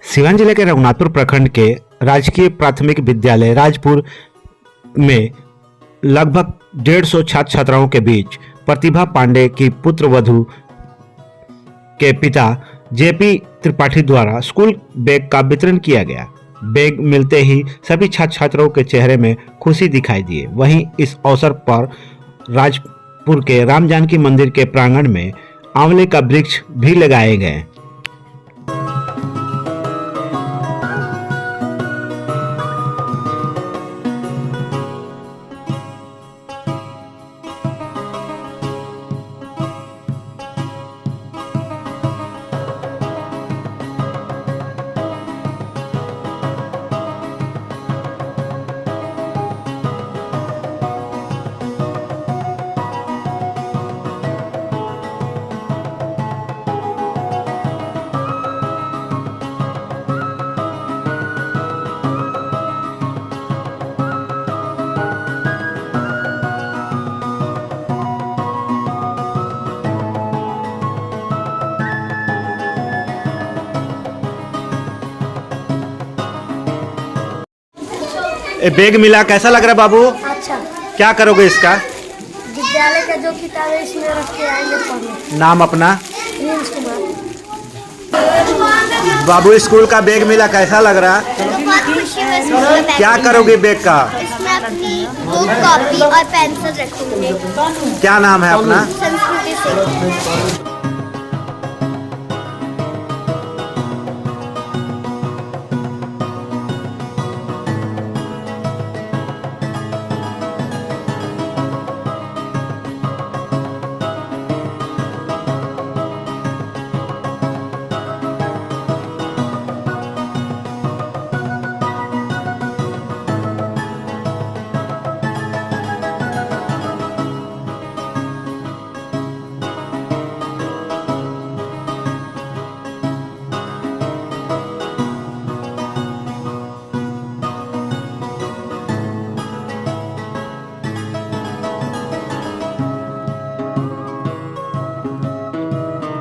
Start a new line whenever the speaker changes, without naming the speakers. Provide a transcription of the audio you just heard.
सिवान जिले के रघुनाथपुर प्रखंड के राजकीय प्राथमिक विद्यालय राजपुर में लगभग 150 छात्र छात्राओं के बीच प्रतिभा पांडे की पुत्र वधू के पिता जेपी त्रिपाठी द्वारा स्कूल बैग का वितरण किया गया। बैग मिलते ही सभी छात्र छात्राओं के चेहरे में खुशी दिखाई दी। वहीं इस अवसर पर राजपुर के राम जानकी मंदिर के प्रांगण में आंवले का वृक्ष भी लगाए गए। बैग मिला, कैसा लग रहा है बाबू?
अच्छा।
क्या करोगे इसका?
विद्यालय का जो किताब है इसमें रख के आएंगे पढ़ने।
नाम अपना?
प्रिंस कुमार।
बाबू स्कूल का बैग मिला, कैसा लग रहा?
बहुत खुशी महसूस।
क्या करोगे बैग का?
इसमें अपनी बुक, कॉपी और पेंसिल रखूंगी।
क्या नाम है अपना?
संस्कृति से।